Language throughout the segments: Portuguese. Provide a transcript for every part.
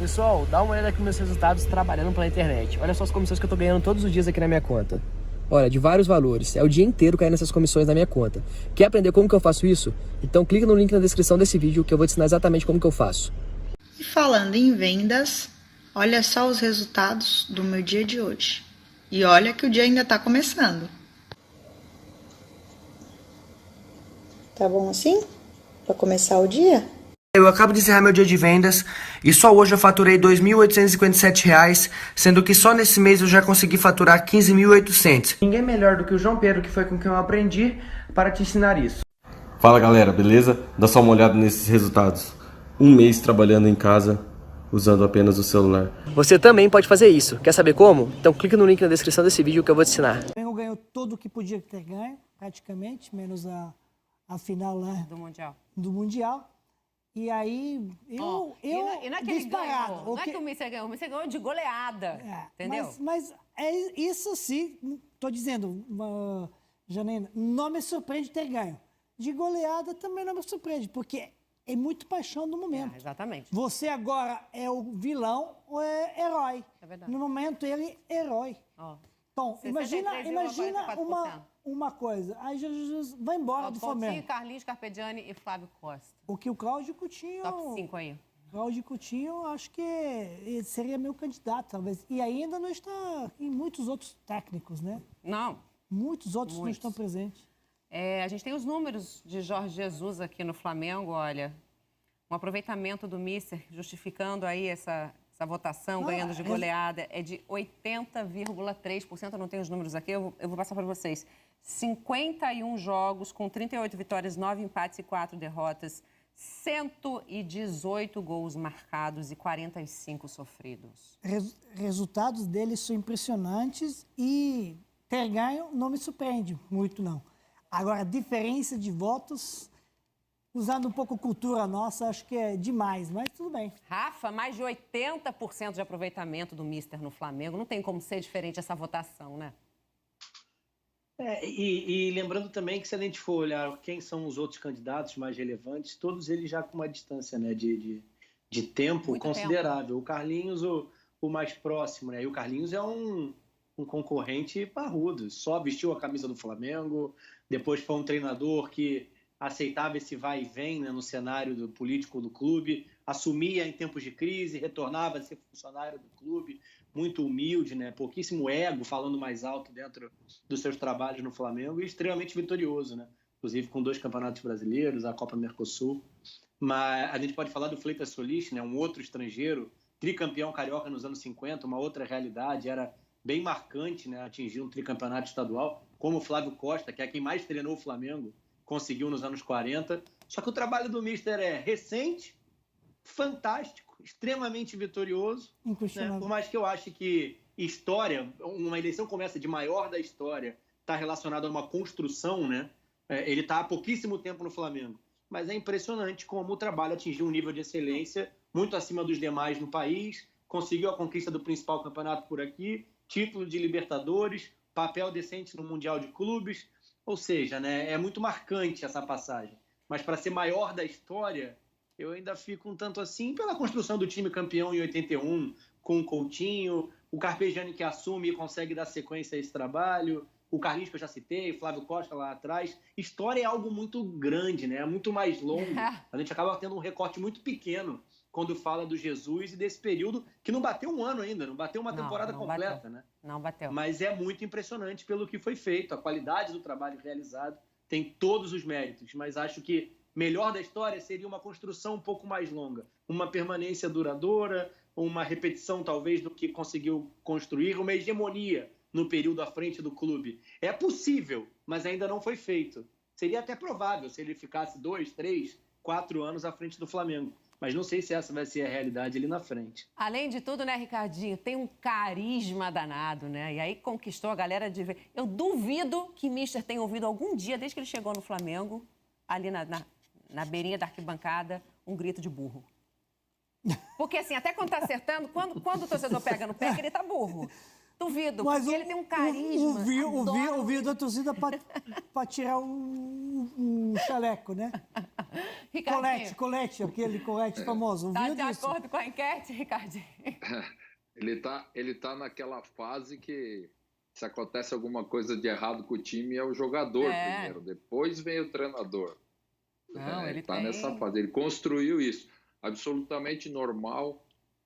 Pessoal, dá uma olhada aqui nos meus resultados trabalhando pela internet. Olha só as comissões que eu tô ganhando todos os dias aqui na minha conta. Olha, de vários valores. É o dia inteiro caindo essas comissões na minha conta. Quer aprender como que eu faço isso? Então clica no link na descrição desse vídeo que eu vou te ensinar exatamente como que eu faço. E falando em vendas, olha só os resultados do meu dia de hoje. E olha que o dia ainda tá começando. Tá bom assim? Pra começar o dia? Eu acabo de encerrar meu dia de vendas e só hoje eu faturei R$ 2.857, sendo que só nesse mês eu já consegui faturar R$ 15.800. Ninguém melhor do que o João Pedro, que foi com quem eu aprendi, para te ensinar isso. Fala galera, beleza? Dá só uma olhada nesses resultados. Um mês trabalhando em casa, usando apenas o celular. Você também pode fazer isso. Quer saber como? Então clica no link na descrição desse vídeo que eu vou te ensinar. O Flamengo ganhou tudo o que podia ter ganho, praticamente, menos a final lá do Mundial. E aí, e não é que ele ganhou, não é que o Mister ganhou de goleada, entendeu? Mas é isso sim, estou dizendo, Janaína, não me surpreende ter ganho. De goleada também não me surpreende, porque é muito paixão no momento. Exatamente. Você agora é o vilão ou é herói? É verdade. No momento ele é herói. Então, imagina uma coisa. Aí Jesus vai embora do Flamengo. Coutinho, Carlinhos, Carpegiani e Flávio Costa. O que o Cláudio Coutinho... Top 5 aí. Cláudio Coutinho, acho que seria meu candidato, talvez. E ainda não está em muitos outros técnicos, né? Não. Muitos outros não estão presentes. A gente tem os números de Jorge Jesus aqui no Flamengo, olha. Um aproveitamento do Mister, justificando aí essa votação, ganhando de goleada, é de 80,3%. Eu não tenho os números aqui, eu vou passar para vocês. 51 jogos, com 38 vitórias, 9 empates e 4 derrotas, 118 gols marcados e 45 sofridos. Resultados dele são impressionantes e ter ganho não me surpreende muito, não. Agora, a diferença de votos... Usando um pouco cultura nossa, acho que é demais, mas tudo bem. Rafa, mais de 80% de aproveitamento do Mister no Flamengo. Não tem como ser diferente essa votação, né? E lembrando também que se a gente for olhar quem são os outros candidatos mais relevantes, todos eles já com uma distância, né, de tempo muito considerável. Tempo. O Carlinhos, o mais próximo, né? E o Carlinhos é um concorrente parrudo. Só vestiu a camisa do Flamengo, depois foi um treinador que aceitava esse vai e vem, né, no cenário político do clube, assumia em tempos de crise, retornava a ser funcionário do clube, muito humilde, né, pouquíssimo ego, falando mais alto dentro dos seus trabalhos no Flamengo e extremamente vitorioso, né, inclusive com 2 campeonatos brasileiros, a Copa Mercosul. Mas a gente pode falar do Fleitas Solis, né, um outro estrangeiro, tricampeão carioca nos anos 50, uma outra realidade, era bem marcante, né, atingir um tricampeonato estadual, como o Flávio Costa, que é quem mais treinou o Flamengo, conseguiu nos anos 40. Só que o trabalho do Mister é recente, fantástico, extremamente vitorioso. Né? Por mais que eu ache que história, uma eleição começa de maior da história, está relacionada a uma construção, né? Ele está há pouquíssimo tempo no Flamengo. Mas é impressionante como o trabalho atingiu um nível de excelência muito acima dos demais no país, conseguiu a conquista do principal campeonato por aqui, título de Libertadores, papel decente no Mundial de Clubes. Ou seja, né, é muito marcante essa passagem. Mas para ser maior da história, eu ainda fico um tanto assim pela construção do time campeão em 81, com o Coutinho, o Carpegiani que assume e consegue dar sequência a esse trabalho, o Carlinhos que eu já citei, o Flávio Costa lá atrás. História é algo muito grande, né? É muito mais longo. A gente acaba tendo um recorte muito pequeno quando fala do Jesus e desse período que não bateu um ano ainda, não bateu uma temporada completa, bateu. Né? Não bateu. Mas é muito impressionante pelo que foi feito, a qualidade do trabalho realizado tem todos os méritos, mas acho que melhor da história seria uma construção um pouco mais longa, uma permanência duradoura, uma repetição talvez do que conseguiu construir, uma hegemonia no período à frente do clube. É possível, mas ainda não foi feito. Seria até provável se ele ficasse 2, 3, 4 anos à frente do Flamengo. Mas não sei se essa vai ser a realidade ali na frente. Além de tudo, né, Ricardinho, tem um carisma danado, né? E aí conquistou a galera de ver. Eu duvido que Mister tenha ouvido algum dia, desde que ele chegou no Flamengo, ali na beirinha da arquibancada, um grito de burro. Porque assim, até quando tá acertando, quando o torcedor pega no pé, que ele tá burro. Duvido, Mas porque ele tem um carisma. o vídeo da torcida para tirar o chaleco, né? Colete, aquele colete famoso. Está de acordo com a enquete, Ricardinho? Ele tá naquela fase que se acontece alguma coisa de errado com o time é o jogador primeiro, depois vem o treinador. Não, ele tá tem... nessa fase, ele construiu isso. Absolutamente normal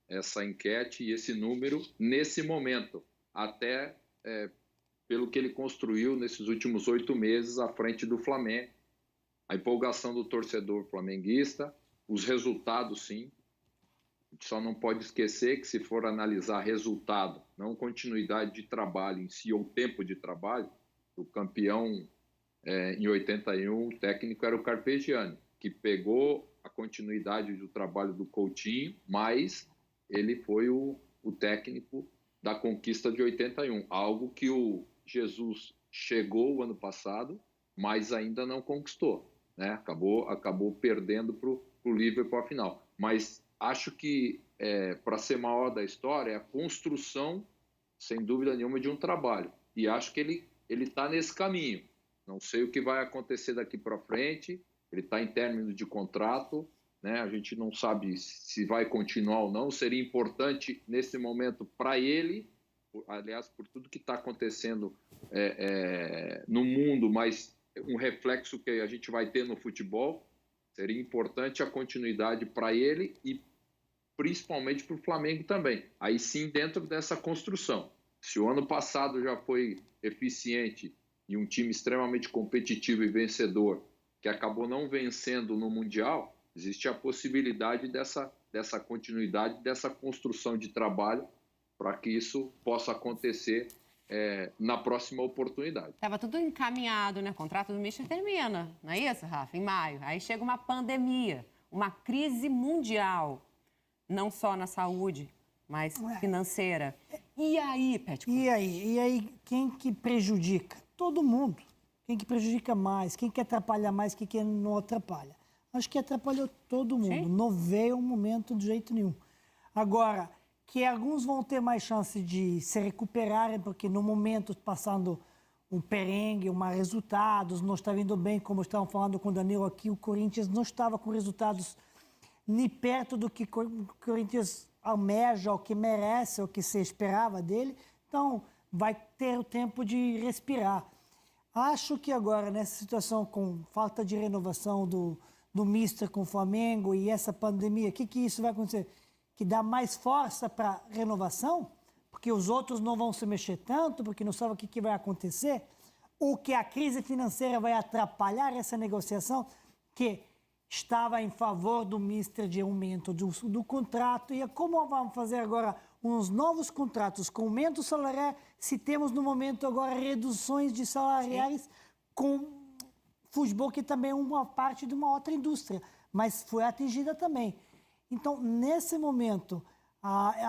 essa enquete e esse número nesse momento, até pelo que ele construiu nesses últimos 8 meses à frente do Flamengo. A empolgação do torcedor flamenguista, os resultados, sim. A gente só não pode esquecer que, se for analisar resultado, não continuidade de trabalho em si, ou tempo de trabalho, o campeão em 81, o técnico era o Carpegiani, que pegou a continuidade do trabalho do Coutinho, mas ele foi o técnico da conquista de 81, algo que o Jesus chegou o ano passado, mas ainda não conquistou, né? Acabou perdendo para o Liverpool a final. Mas acho que, para ser maior da história, é a construção, sem dúvida nenhuma, de um trabalho. E acho que ele está nesse caminho. Não sei o que vai acontecer daqui para frente, ele está em término de contrato, né? A gente não sabe se vai continuar ou não. Seria importante, nesse momento, para ele, aliás, por tudo que está acontecendo no mundo, mas um reflexo que a gente vai ter no futebol, seria importante a continuidade para ele e principalmente para o Flamengo também. Aí sim, dentro dessa construção. Se o ano passado já foi eficiente e um time extremamente competitivo e vencedor, que acabou não vencendo no Mundial, existe a possibilidade dessa continuidade, dessa construção de trabalho para que isso possa acontecer na próxima oportunidade. Estava tudo encaminhado, né? O contrato do Mister termina, não é isso, Rafa? Em maio. Aí chega uma pandemia, uma crise mundial, não só na saúde, mas financeira. E aí, Pet? E aí, quem que prejudica? Todo mundo. Quem que prejudica mais? Quem que atrapalha mais? Quem que não atrapalha? Acho que atrapalhou todo mundo. Sim. Não veio um momento de jeito nenhum. Agora, que alguns vão ter mais chance de se recuperarem, porque no momento, passando um perengue, resultados, não está vindo bem, como estavam falando com o Danilo aqui, o Corinthians não estava com resultados nem perto do que o Corinthians almeja, o que merece, o que se esperava dele. Então, vai ter o tempo de respirar. Acho que agora, nessa situação com falta de renovação do Mister com o Flamengo e essa pandemia, o que isso vai acontecer? Que dá mais força para renovação? Porque os outros não vão se mexer tanto, porque não sabem o que vai acontecer? Ou que a crise financeira vai atrapalhar essa negociação que estava em favor do Mister de aumento do contrato? E como vamos fazer agora uns novos contratos com aumento salarial, se temos no momento agora reduções de salariais com futebol, que também é uma parte de uma outra indústria, mas foi atingida também. Então, nesse momento,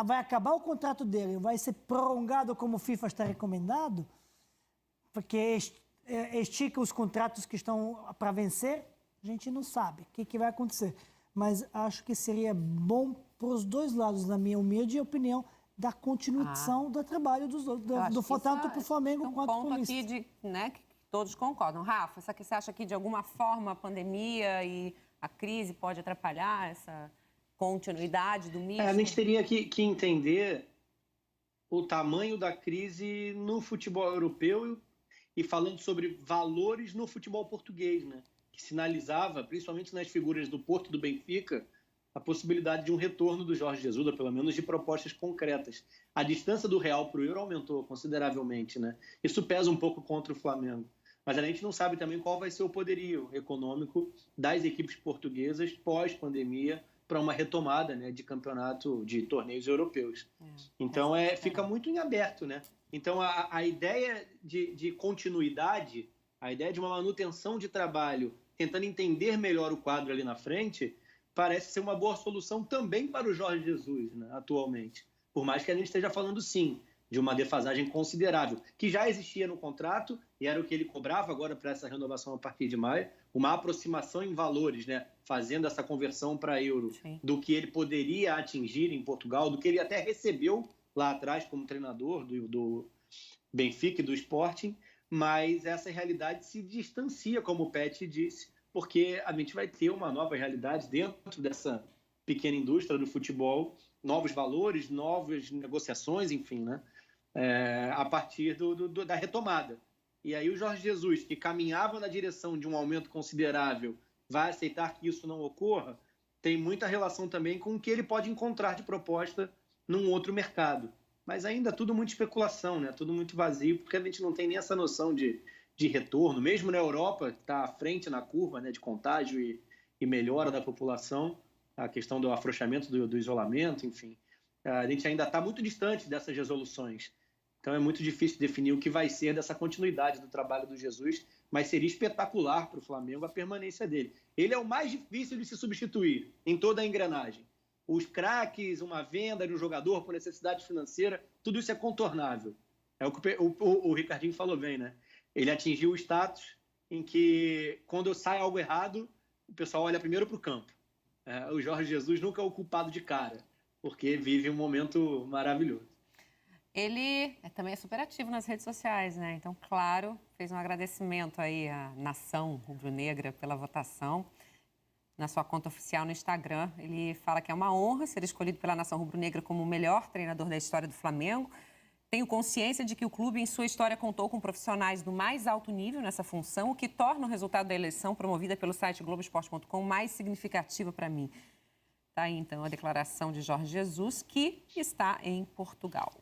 vai acabar o contrato dele, vai ser prolongado como o FIFA está recomendado, porque estica os contratos que estão para vencer, a gente não sabe o que vai acontecer. Mas acho que seria bom para os dois lados, na minha humilde opinião, da continuação do trabalho tanto para o Flamengo quanto para o Mister. Um ponto aqui que todos concordam. Rafa, você acha que de alguma forma a pandemia e a crise pode atrapalhar essa continuidade do Mister? A gente teria que entender o tamanho da crise no futebol europeu e falando sobre valores no futebol português, né? Que sinalizava, principalmente nas figuras do Porto e do Benfica, a possibilidade de um retorno do Jorge Jesus, ou pelo menos de propostas concretas. A distância do real para o euro aumentou consideravelmente, né? Isso pesa um pouco contra o Flamengo. Mas a gente não sabe também qual vai ser o poderio econômico das equipes portuguesas pós-pandemia para uma retomada, né, de campeonato, de torneios europeus. Então, fica muito em aberto, né? Então, a ideia de continuidade, a ideia de uma manutenção de trabalho, tentando entender melhor o quadro ali na frente, parece ser uma boa solução também para o Jorge Jesus, né, atualmente. Por mais que a gente esteja falando, sim, de uma defasagem considerável, que já existia no contrato e era o que ele cobrava agora para essa renovação a partir de maio, uma aproximação em valores, né, fazendo essa conversão para euro, do que ele poderia atingir em Portugal, do que ele até recebeu lá atrás como treinador do Benfica e do Sporting, mas essa realidade se distancia, como o Pet disse, porque a gente vai ter uma nova realidade dentro dessa pequena indústria do futebol, novos valores, novas negociações, enfim, né? A partir da retomada. E aí o Jorge Jesus, que caminhava na direção de um aumento considerável, vai aceitar que isso não ocorra, tem muita relação também com o que ele pode encontrar de proposta num outro mercado. Mas ainda tudo muito especulação, né? Tudo muito vazio, porque a gente não tem nem essa noção de retorno. Mesmo na Europa, que está à frente na curva, né, de contágio e melhora da população, a questão do afrouxamento do isolamento, enfim. A gente ainda está muito distante dessas resoluções. Então é muito difícil definir o que vai ser dessa continuidade do trabalho do Jesus, mas seria espetacular para o Flamengo a permanência dele. Ele é o mais difícil de se substituir em toda a engrenagem. Os craques, uma venda de um jogador por necessidade financeira, tudo isso é contornável. É o que o Ricardinho falou bem, né? Ele atingiu o status em que, quando sai algo errado, o pessoal olha primeiro para o campo. O Jorge Jesus nunca é o culpado de cara, porque vive um momento maravilhoso. Ele também é super ativo nas redes sociais, né? Então, claro, fez um agradecimento aí à nação rubro-negra pela votação. Na sua conta oficial no Instagram, ele fala que é uma honra ser escolhido pela nação rubro-negra como o melhor treinador da história do Flamengo. Tenho consciência de que o clube, em sua história, contou com profissionais do mais alto nível nessa função, o que torna o resultado da eleição promovida pelo site Globoesporte.com mais significativa para mim. Tá aí, então, a declaração de Jorge Jesus, que está em Portugal.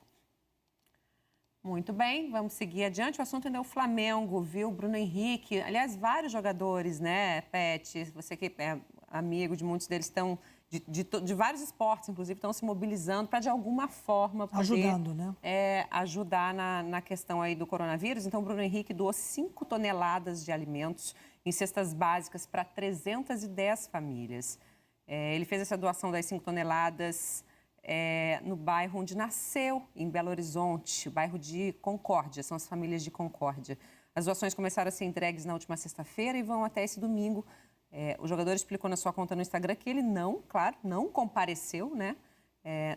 Muito bem, vamos seguir adiante. O assunto ainda é o Flamengo, viu? Bruno Henrique, aliás, vários jogadores, né, Pet? Você que é amigo de muitos deles, estão de vários esportes, inclusive, estão se mobilizando para, de alguma forma, poder ajudando, né? Ajudar na questão aí do coronavírus. Então, o Bruno Henrique doou 5 toneladas de alimentos em cestas básicas para 310 famílias. Ele fez essa doação das 5 toneladas... no bairro onde nasceu, em Belo Horizonte, o bairro de Concórdia, são as famílias de Concórdia. As doações começaram a ser entregues na última sexta-feira e vão até esse domingo. O jogador explicou na sua conta no Instagram que ele não compareceu, né,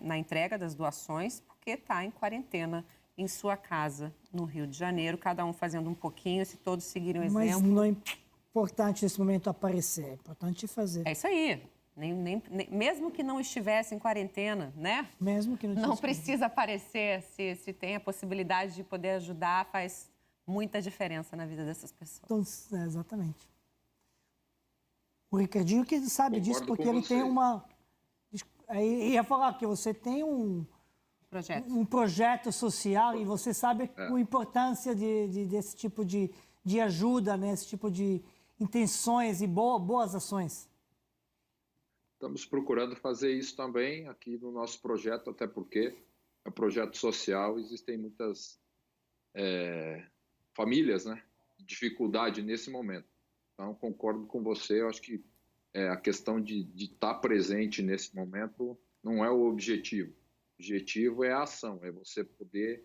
na entrega das doações, porque está em quarentena em sua casa, no Rio de Janeiro, cada um fazendo um pouquinho, se todos seguirem o exemplo. Mas não é importante nesse momento aparecer, é importante fazer. É isso aí. Mesmo que não estivesse em quarentena, né? Mesmo que não precisa aparecer. Se tem a possibilidade de poder ajudar, faz muita diferença na vida dessas pessoas. Então, exatamente. O Ricardinho que sabe disso, porque ele tem uma... Ia falar que você tem um projeto social e você sabe a importância desse tipo de ajuda, né? Esse tipo de intenções e boas ações. Estamos procurando fazer isso também aqui no nosso projeto, até porque é um projeto social, existem muitas famílias, né, de dificuldade nesse momento. Então, concordo com você, eu acho que a questão de estar presente nesse momento não é o objetivo. O objetivo é a ação, é você poder,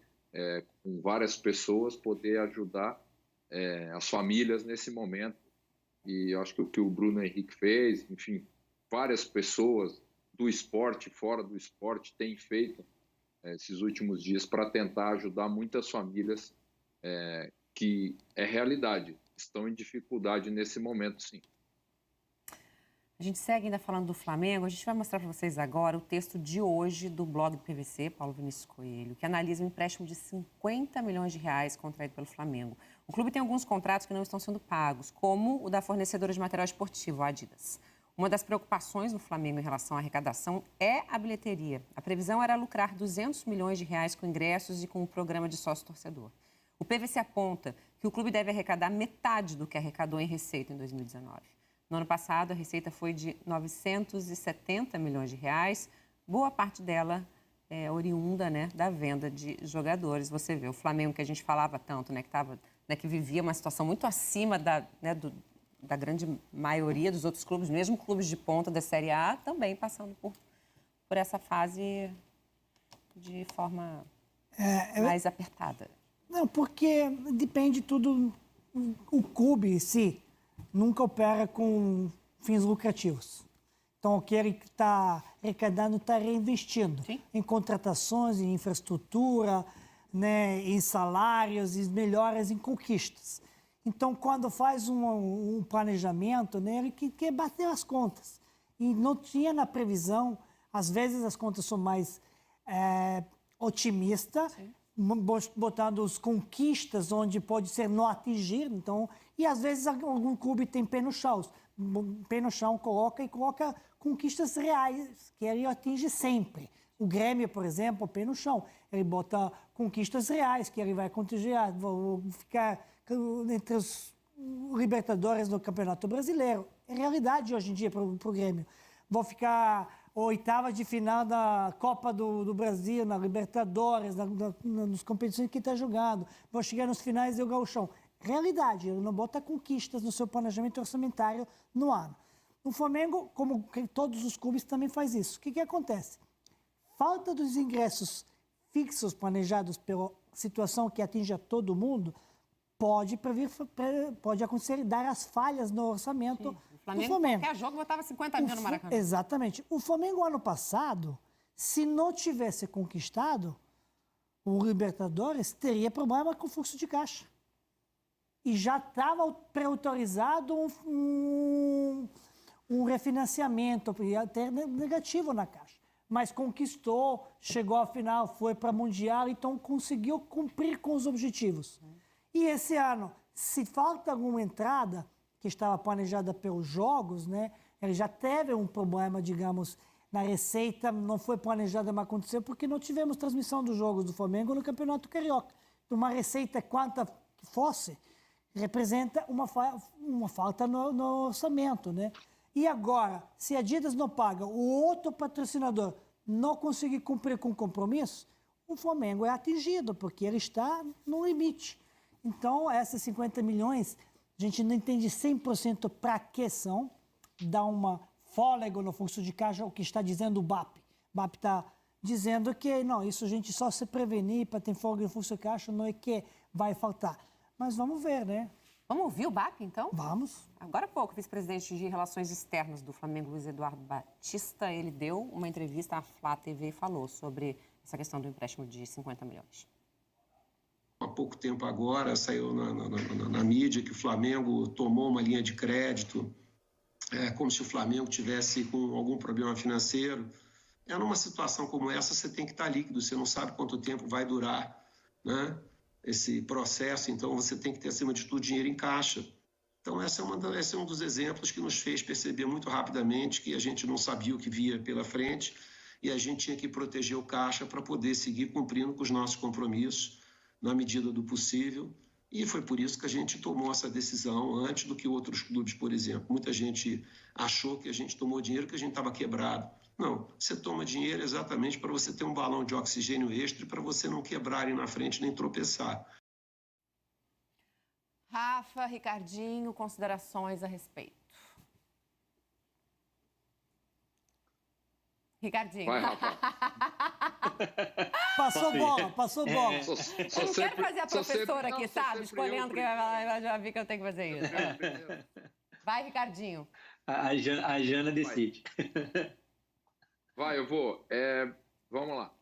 com várias pessoas, poder ajudar as famílias nesse momento. E eu acho que o que o Bruno Henrique fez, enfim, várias pessoas do esporte, fora do esporte, têm feito esses últimos dias para tentar ajudar muitas famílias que é realidade, estão em dificuldade nesse momento, sim. A gente segue ainda falando do Flamengo. A gente vai mostrar para vocês agora o texto de hoje do blog do PVC, Paulo Vinícius Coelho, que analisa um empréstimo de 50 milhões de reais contraído pelo Flamengo. O clube tem alguns contratos que não estão sendo pagos, como o da fornecedora de material esportivo, a Adidas. Uma das preocupações do Flamengo em relação à arrecadação é a bilheteria. A previsão era lucrar 200 milhões de reais com ingressos e com o programa de sócio-torcedor. O PVC aponta que o clube deve arrecadar metade do que arrecadou em receita em 2019. No ano passado, a receita foi de 970 milhões de reais, boa parte dela oriunda, né, da venda de jogadores. Você vê, o Flamengo que a gente falava tanto, né, que vivia uma situação muito acima da grande maioria dos outros clubes, mesmo clubes de ponta da Série A, também passando por essa fase de forma mais apertada. Não, porque depende tudo... O clube em si nunca opera com fins lucrativos. Então, o que ele está arrecadando está reinvestindo em contratações, em infraestrutura, né, em salários, em melhoras, em conquistas. Então, quando faz um planejamento, né, ele quer bater as contas. E não tinha na previsão, às vezes as contas são mais otimistas, botando as conquistas onde pode ser não atingir. Então, e às vezes algum clube tem pé no chão, coloca conquistas reais, que ele atinge sempre. O Grêmio, por exemplo, pé no chão, ele bota conquistas reais, que ele vai atingir, vou ficar entre os Libertadores do Campeonato Brasileiro. É realidade hoje em dia para o Grêmio. Vou ficar oitava de final da Copa do Brasil, na Libertadores, nas competições que está jogando. Vou chegar nos finais do Gauchão. Realidade, ele não bota conquistas no seu planejamento orçamentário no ano. O Flamengo, como todos os clubes, também faz isso. O que acontece? Falta dos ingressos fixos planejados pela situação que atinge a todo mundo pode acontecer e dar as falhas no orçamento do Flamengo. Qualquer jogo botava 50 mil no Maracanã. Exatamente. O Flamengo, ano passado, se não tivesse conquistado o Libertadores, teria problema com o fluxo de caixa. E já estava pré-autorizado um refinanciamento, até negativo na caixa. Mas conquistou, chegou à final, foi para o Mundial, então conseguiu cumprir com os objetivos. E esse ano, se falta alguma entrada, que estava planejada pelos jogos, né, ele já teve um problema, digamos, na receita, não foi planejada, mas aconteceu, porque não tivemos transmissão dos jogos do Flamengo no Campeonato Carioca. Uma receita, quanta que fosse, representa uma falta no orçamento, né? E agora, se a Adidas não paga, o outro patrocinador não conseguir cumprir com o compromisso, o Flamengo é atingido, porque ele está no limite. Então, essas 50 milhões, a gente não entende 100% para que são, dá uma fôlego no fluxo de caixa, o que está dizendo o BAP. O BAP está dizendo que, não, isso a gente só se prevenir para ter fôlego no fluxo de caixa, não é que vai faltar. Mas vamos ver, né? Vamos ouvir o BAP, então? Vamos. Agora há pouco, o vice-presidente de Relações Externas do Flamengo, Luiz Eduardo Batista, ele deu uma entrevista à Flá TV e falou sobre essa questão do empréstimo de 50 milhões. Há pouco tempo agora, saiu na mídia que o Flamengo tomou uma linha de crédito, como se o Flamengo tivesse com algum problema financeiro. Numa situação como essa, você tem que estar líquido, você não sabe quanto tempo vai durar, né, esse processo, então você tem que ter, acima de tudo, dinheiro em caixa. Então, esse é um dos exemplos que nos fez perceber muito rapidamente que a gente não sabia o que via pela frente e a gente tinha que proteger o caixa para poder seguir cumprindo com os nossos compromissos na medida do possível. E foi por isso que a gente tomou essa decisão antes do que outros clubes, por exemplo. Muita gente achou que a gente tomou dinheiro que a gente estava quebrado. Não, você toma dinheiro exatamente para você ter um balão de oxigênio extra e para você não quebrar ali na frente nem tropeçar. Rafa, Ricardinho, considerações a respeito. Ricardinho. Vai, Rafa. Passou bola. Eu não quero fazer a professora aqui, sabe? Escolhendo quem vai falar, eu já vi que eu tenho que fazer isso. Vai, Ricardinho. A Jana decide. Vai, eu vou. Vamos lá.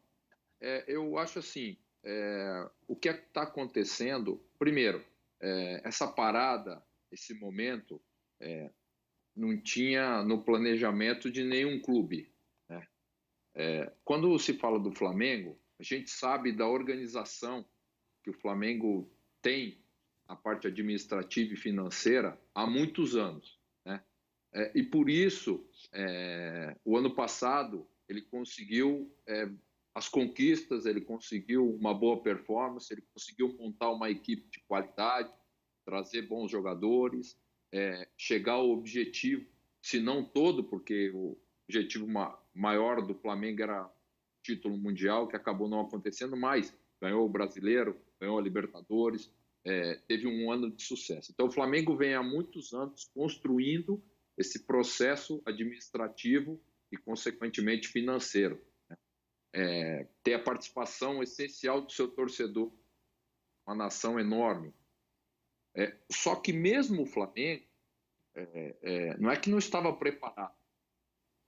Eu acho assim, o que está acontecendo, primeiro, essa parada, esse momento, não tinha no planejamento de nenhum clube. Né? Quando se fala do Flamengo, a gente sabe da organização que o Flamengo tem, a parte administrativa e financeira, há muitos anos. Né? E por isso, o ano passado, ele conseguiu as conquistas, ele conseguiu uma boa performance, ele conseguiu montar uma equipe de qualidade, trazer bons jogadores, chegar ao objetivo, se não todo, porque o objetivo maior do Flamengo era o título mundial, que acabou não acontecendo, mas ganhou o Brasileiro, ganhou a Libertadores, teve um ano de sucesso. Então o Flamengo vem há muitos anos construindo esse processo administrativo e, consequentemente, financeiro. Ter a participação essencial do seu torcedor, uma nação enorme. Só que mesmo o Flamengo, não é que não estava preparado,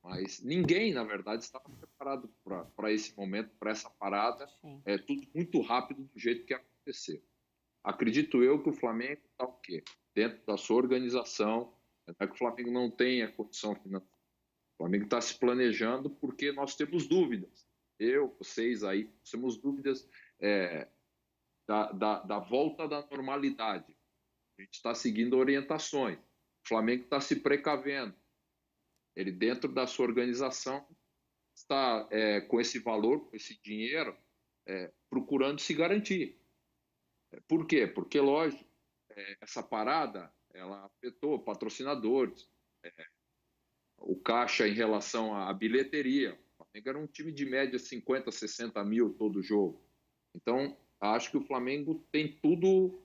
Mas ninguém, na verdade, estava preparado para esse momento, para essa parada. É tudo muito rápido do jeito que aconteceu. Acredito eu que o Flamengo está o quê? Dentro da sua organização, não é que o Flamengo não tenha condição financeira. O Flamengo está se planejando porque nós temos dúvidas. Vocês aí, temos dúvidas da volta da normalidade. A gente está seguindo orientações. O Flamengo está se precavendo. Ele, dentro da sua organização, está com esse valor, com esse dinheiro, procurando se garantir. Por quê? Porque, lógico, essa parada ela afetou patrocinadores, o caixa em relação à bilheteria. O Flamengo era um time de média 50, 60 mil todo jogo. Então, acho que o Flamengo tem tudo,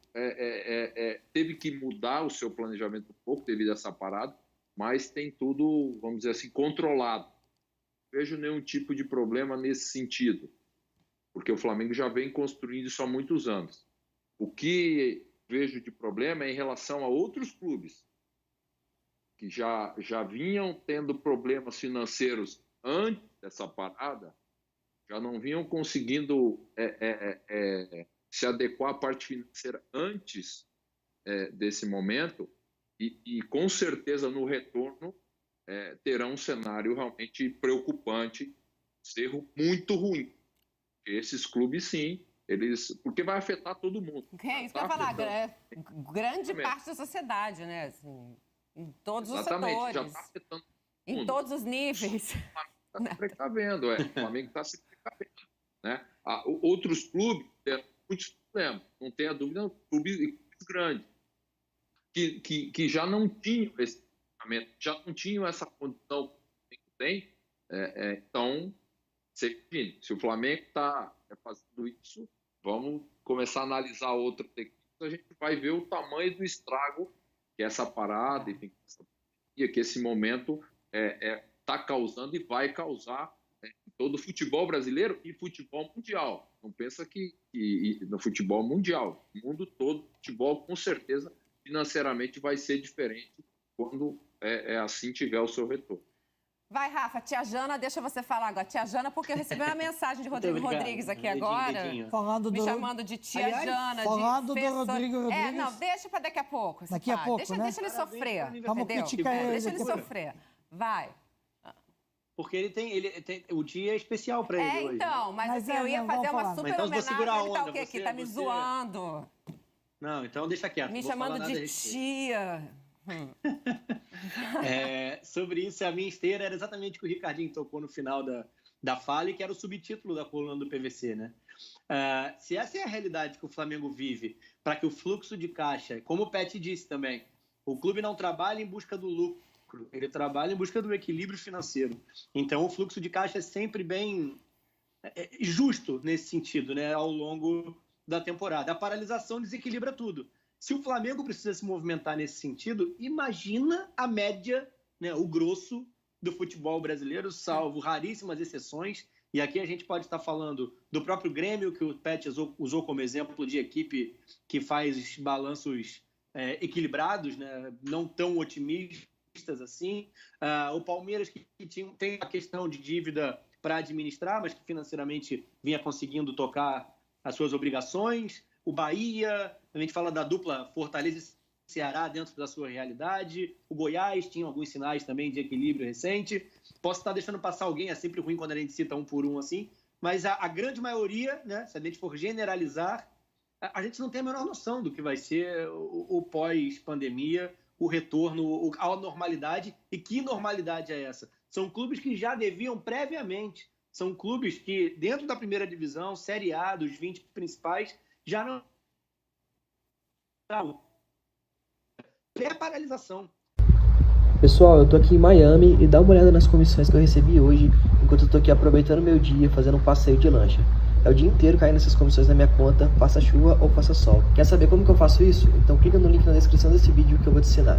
teve que mudar o seu planejamento um pouco devido a essa parada, mas tem tudo, vamos dizer assim, controlado. Não vejo nenhum tipo de problema nesse sentido, porque o Flamengo já vem construindo isso há muitos anos. O que vejo de problema é em relação a outros clubes que já vinham tendo problemas financeiros antes dessa parada, já não vinham conseguindo se adequar à parte financeira antes desse momento, e com certeza no retorno terão um cenário realmente preocupante, um erro muito ruim. Esses clubes, sim, porque vai afetar todo mundo. É isso que eu ia falar, grande parte da sociedade, né? Assim, em todos os setores. Já está afetando todo mundo. Em todos os níveis. Está se precavendo, o Flamengo está se precavendo. Né? Outros clubes têm muitos problemas, não tenha dúvida, clubes grandes, que já não tinham esse planejamento, já não tinham essa condição que tem. Então, se o Flamengo está fazendo isso, vamos começar a analisar outras equipes, a gente vai ver o tamanho do estrago que essa parada, enfim, que esse momento está causando e vai causar em todo o futebol brasileiro e futebol mundial. Não pensa que no futebol mundial, no mundo todo, o futebol com certeza financeiramente vai ser diferente quando assim tiver o seu retorno. Vai, Rafa, tia Jana, deixa você falar agora. Tia Jana, porque eu recebi uma mensagem de Rodrigo Rodrigues aqui agora, me chamando de tia Jana, falando do Rodrigo Rodrigues. Não, deixa para daqui a pouco. Daqui a pouco, deixa ele sofrer, vamos entendeu? criticar ele. Deixa ele sofrer. Vai. Porque ele tem o dia é especial para ele hoje. Então, mas assim, eu ia fazer uma super então, homenagem, ele tá o quê aqui? Tá me zoando. Não, então deixa quieto. Me chamando de tia. Sobre isso, a minha esteira era exatamente o que o Ricardinho tocou no final da fala, e que era o subtítulo da coluna do PVC, né? Se essa é a realidade que o Flamengo vive, para que o fluxo de caixa, como o Pet disse também, o clube não trabalha em busca do lucro, ele trabalha em busca do equilíbrio financeiro. Então, o fluxo de caixa é sempre bem justo nesse sentido, né? Ao longo da temporada. A paralisação desequilibra tudo. Se o Flamengo precisa se movimentar nesse sentido, imagina a média, né, o grosso do futebol brasileiro, salvo raríssimas exceções. E aqui a gente pode estar falando do próprio Grêmio, que o Pet usou como exemplo de equipe que faz balanços equilibrados, né, não tão otimistas assim. O Palmeiras, que tem a questão de dívida para administrar, mas que financeiramente vinha conseguindo tocar as suas obrigações. O Bahia, a gente fala da dupla Fortaleza e Ceará dentro da sua realidade. O Goiás tinha alguns sinais também de equilíbrio recente. Posso estar deixando passar alguém, é sempre ruim quando a gente cita um por um assim, mas a grande maioria, né, se a gente for generalizar, a gente não tem a menor noção do que vai ser o pós-pandemia, o retorno à normalidade. E que normalidade é essa? São clubes que já deviam previamente. São clubes que, dentro da primeira divisão, Série A, dos 20 principais, já não... Pré-paralisação. Pessoal, eu tô aqui em Miami e dá uma olhada nas comissões que eu recebi hoje, enquanto eu tô aqui aproveitando meu dia, fazendo um passeio de lancha. É o dia inteiro caindo essas comissões na minha conta, faça chuva ou faça sol. Quer saber como que eu faço isso? Então clica no link na descrição desse vídeo que eu vou te ensinar.